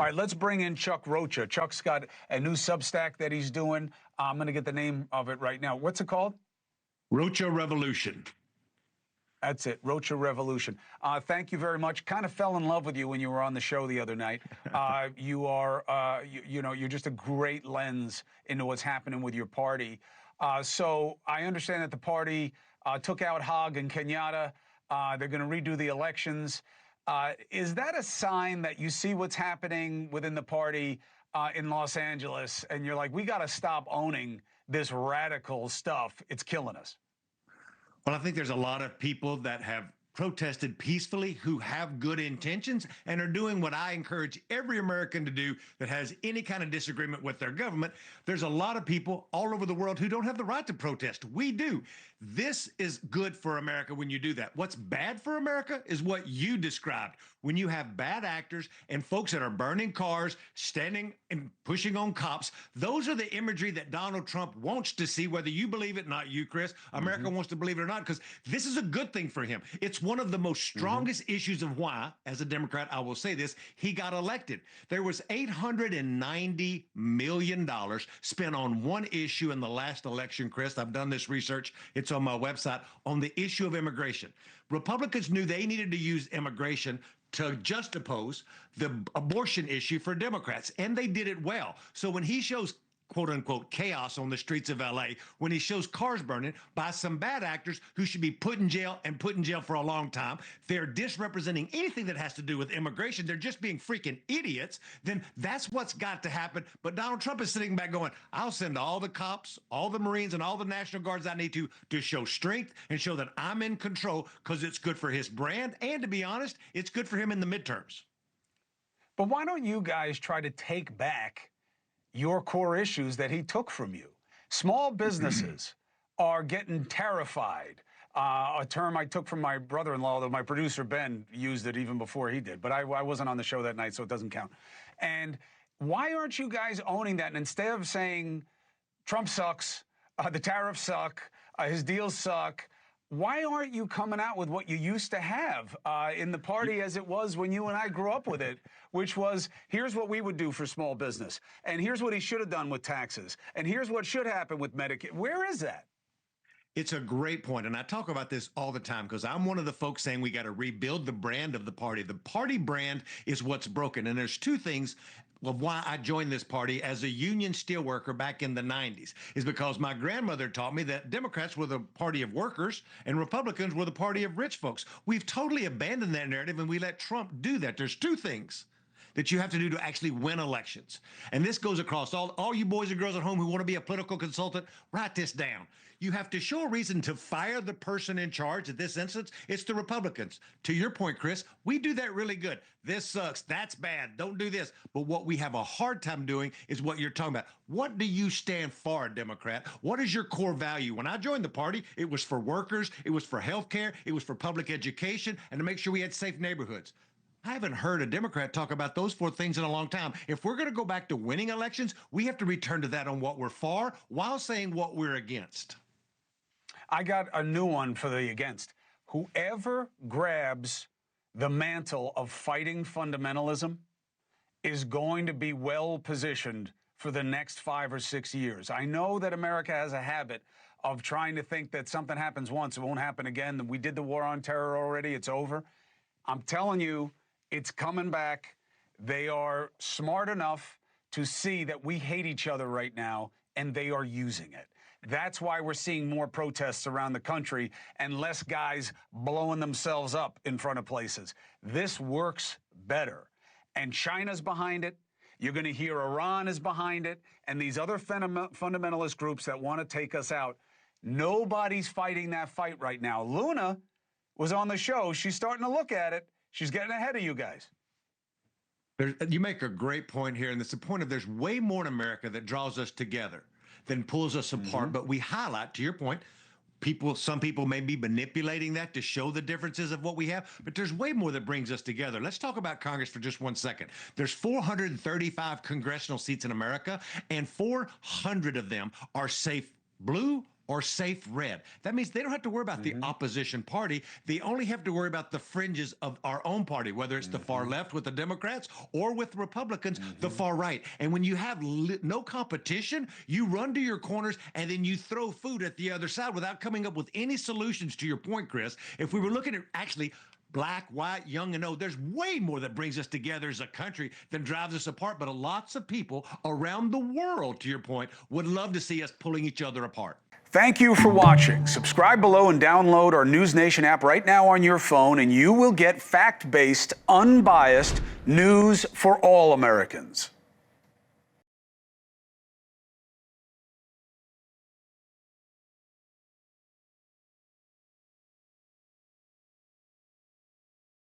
All right, let's bring in Chuck Rocha. Chuck's got a new Substack that he's doing. I'm going to get the name of it right now. What's it called? Rocha Revolution. That's it, Rocha Revolution. Thank you very much. Kind of fell in love with you when you were on the show the other night. You are, you're just a great lens into what's happening with your party. So I understand that the party took out Haag and Kenyatta. They're going to redo the elections. Is that a sign that you see what's happening within the party in Los Angeles, and you're like, we got to stop owning this radical stuff? It's killing us. Well, I think there's a lot of people that have protested peacefully who have good intentions and are doing what I encourage every American to do that has any kind of disagreement with their government. There's a lot of people all over the world who don't have the right to protest. We do. This is good for America when you do that. What's bad for America is what you described. When you have bad actors and folks that are burning cars, standing and pushing on cops, those are the imagery that Donald Trump wants to see, whether you believe it, not you, Chris. America wants to believe it or not, because this is a good thing for him. It's one of the most strongest issues of why, as a Democrat, I will say this, he got elected. There was $890 million spent on one issue in the last election, Chris. I've done this research. It's on my website on the issue of immigration. Republicans knew they needed to use immigration to juxtapose the abortion issue for Democrats, and they did it well. So when he shows quote unquote chaos on the streets of LA, when he shows cars burning by some bad actors who should be put in jail and put in jail for a long time, they're disrepresenting anything that has to do with immigration. They're just being freaking idiots. Then that's what's got to happen. But Donald Trump is sitting back going, I'll send all the cops, all the Marines, and all the National Guards I need to show strength and show that I'm in control, because it's good for his brand. And to be honest, it's good for him in the midterms. But why don't you guys try to take back your core issues that he took from you? Small businesses are getting terrified. A term I took from my brother-in-law, though my producer Ben used it even before he did, but I wasn't on the show that night, so it doesn't count. And why aren't you guys owning that? And instead of saying Trump sucks, the tariffs suck, his deals suck, why aren't you coming out with what you used to have in the party as it was when you and I grew up with it, which was, here's what we would do for small business, and here's what he should have done with taxes, and here's what should happen with Medicaid? Where is that? It's a great point, and I talk about this all the time because I'm one of the folks saying we got to rebuild the brand of the party. The party brand is what's broken, and there's two things of why I joined this party as a union steelworker back in the 90s, is because my grandmother taught me that Democrats were the party of workers and Republicans were the party of rich folks. We've totally abandoned that narrative, and we let Trump do that. There's two things that you have to do to actually win elections. And this goes across all you boys and girls at home who want to be a political consultant. Write this down. You have to show a reason to fire the person in charge. In this instance, it's the Republicans. To your point, Chris, we do that really good. This sucks. That's bad. Don't do this. But what we have a hard time doing is what you're talking about. What do you stand for, Democrat? What is your core value? When I joined the party, it was for workers, it was for health care, it was for public education, and to make sure we had safe neighborhoods. I haven't heard a Democrat talk about those four things in a long time. If we're going to go back to winning elections, we have to return to that on what we're for while saying what we're against. I got a new one for the against. Whoever grabs the mantle of fighting fundamentalism is going to be well positioned for the next 5 or 6 years. I know that America has a habit of trying to think that something happens once, it won't happen again. We did the war on terror already, it's over. I'm telling you, it's coming back. They are smart enough to see that we hate each other right now, and they are using it. That's why we're seeing more protests around the country and less guys blowing themselves up in front of places. This works better. And China's behind it. You're going to hear Iran is behind it, and these other fundamentalist groups that want to take us out. Nobody's fighting that fight right now. Luna was on the show. She's starting to look at it. She's getting ahead of you guys. You make a great point here, and it's the point of there's way more in America that draws us together than pulls us apart. But we highlight, to your point, some people may be manipulating that to show the differences of what we have, but there's way more that brings us together. Let's talk about Congress for just 1 second. There's 435 congressional seats in America, and 400 of them are safe blue or safe red. That means they don't have to worry about the opposition party. They only have to worry about the fringes of our own party, whether it's the far left with the Democrats or with Republicans, the far right. And when you have no competition, you run to your corners and then you throw food at the other side without coming up with any solutions. To your point, Chris, if we were looking at actually black, white, young, and old, there's way more that brings us together as a country than drives us apart. But lots of people around the world, to your point, would love to see us pulling each other apart. Thank you for watching. Subscribe below and download our NewsNation app right now on your phone, and you will get fact-based, unbiased news for all Americans.